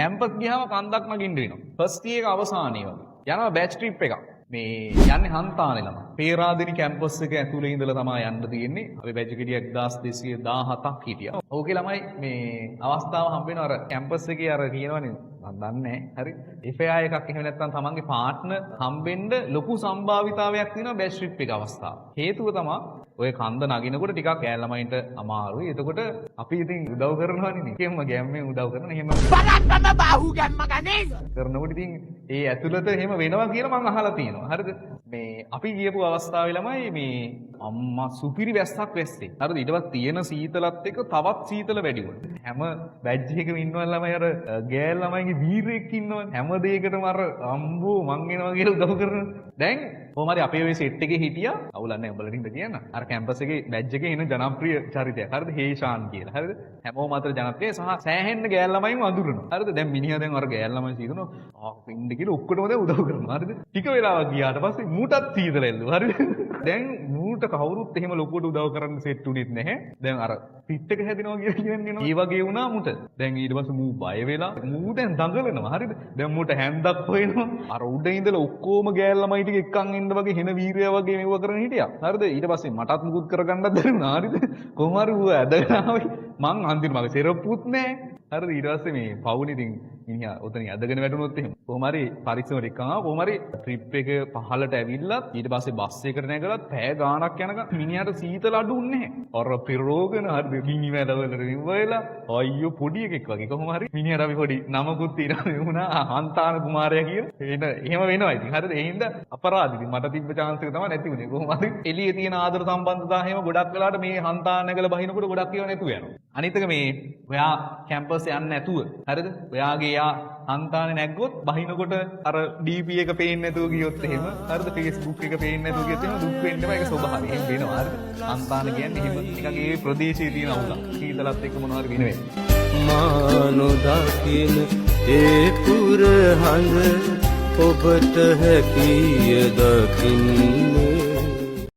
Campus ගියාම කන්දක් නගින්න වෙනවා. ෆස්ට් ඉයර් එක අවසානයේ වගේ. යනවා බෑච් ට්‍රිප් එකක්. මේ යන්නේ හන්තානේ ළම. පේරාදෙනි කැම්පස් එක ඇතුලේ ඉඳලා තමයි යන්න තියෙන්නේ. අපි බෑච් එක හිටියා 1217ක් හිටියා. ඕකේ ළමයි මේ අවස්ථාව හම්බ වෙනවා අර කැම්පස් එකේ අර කියනවනේ මම දන්නේ නැහැ. හරි. FAI එකක් එහෙම නැත්නම් තමන්ගේ පාර්ට්නර් හම්බෙන්න ලොකු සම්භාවිතාවයක් තියෙනවා බෑච් ට්‍රිප් එක අවස්ථාව. හේතුව තමයි ඔය කන්ද නගිනකොට ටිකක් ඈ ළමයින්ට අමාරුයි. එතකොට අපි ඉතින් උදව් කරනවානේ නේ. එහෙම ගැම්මෙන් උදව් කරන එහෙම බලන්නම බාහුව ගැම්ම ගන්නේ. කරනකොට ඉතින් ඒ ඇතුළත එහෙම වෙනවා කියලා මම අහලා තියෙනවා. හරිද? මේ අපි ගියපු අවස්ථාවේ ළමයි මේ අම්මා සුපිරි වැස්සක් වැස්සේ. හරිද? ඊටවත් තියෙන සීතලත් එක්ක තවත් සීතල වැඩි වුණා. හැම බැජ් එකකම ඉන්නවල ළමයි අර ගෑල් ළමයිගේ වීරයෙක් ඉන්නවනේ. හැම දෙයකටම අර අම්බෝ මං එනවා කියලා උදව් කරන. දැන් කොහොම හරි අපේ ওই සෙට් එකේ හිටියා. අවුලක් නැහැ උඹලට හින්දා කියන්න. අර කැම්පස් එකේ බැජ් එකේ එන ජනප්‍රිය චරිතයක්. හරිද? හේෂාන් කියලා. හරිද? හැමෝම අතර ජනප්‍රිය සහ සෑහෙන්න ගෑල් ළමයිම අඳුරනවා. හරිද? දැන් මිනිහා දැන් අර ගෑල් ළමයි සීදනවා. ඉන්න කියලා ඔක්කොටම දැන් උදව් කරනවා. හරිද? ටික වෙලාවක් ගියාට පස්සේ මූටත් සීතල එල්ලුවා. හරිද? දැන් මූට කවුරුත් එහෙම ලොකුවට උදව් කරන්න සෙට් උනේත් නැහැ. දැන් අර පිට් එක හැදෙනවා කියලා කියන්නේ. ඒ වගේ වුණා මූට. දැන් ඊට පස්සේ මූ බය වෙලා මූ දැන් දඟලනවා. හරිද? දැන් මූට හැන්දක් හොයනවා. අර උඩ ඉඳලා ඔක්කොම ගෑල් ළමයි ටික එක්කන් එන්න වගේ හෙන වීරයා වගේ මෙව කරගෙන හිටියා. හරිද? ඊට පස්සේ මටත් මුකුත් කරගන්නත් බැරිුණා. හරිද? කොහොම හරි ඌ ඇදගෙන ආවේ. මං අන්තිම මගේ සෙරප්පුත් නැහැ. හරිද? ඊට පස්සේ මේ පවුනේ ඉතින් මිනිහා ඔතන ඇදගෙන වැටුනොත් එහෙම. කොහොම හරි පරීක්ෂණයට එක්කම කොහොම හරි ට්‍රිප් එක පහලට ඇවිල්ලා ඊට පස්සේ බස් එකකට නැගලත් පැය ගාණක් යනකම් මිනිහාට සීතල අඩුන්නේ නැහැ. අර පිරෝගන හරිද? කිනි මැදවල රිව්වලා අයියෝ පොඩි එකෙක් වගේ කොහොම හරි මිනිහාට අපි පොඩි නමකුත් තියනවා වුණා හන්තාන කුමාරයා කියලා. එහෙම වෙනවා ඉතින්. හරිද? ඒ හින්දා අපරාධ ඉතින් මට තිබ්බ chance එක තමයි නැති වුණේ. කොහොම හරි එළියේ තියෙන ආදර සම්බන්ධතා එහෙම ගොඩක් වෙලාට මේ හන්තාන නැගලා බහිනකොට ගොඩක් ඒවා නැතුව යනවා. අනිත් එක මේ ඔයා කැම්පස් යන්නේ නැතුව හරිද? ඔයාගේ යා හන්තානේ නැග්ගොත් බහිනකොට අර DP එක පේන්නේ නැතුව ගියොත් එහෙම හරිද? Facebook එක පේන්නේ නැතුව ගියොත් එහෙම දුක් වෙන්න බෑ. ඒක ස්වභාවය. එහෙම වෙනවා හරිද? හන්තාන කියන්නේ එහෙම නිකන් ඒ ප්‍රදේශයේ තියෙන අවුලක්. සීතලත් එක්ක මොනවා හරි වෙන වෙන්නේ. මානොදකින ඒ පුරහඳ ඔබට හැකිය දකින්නේ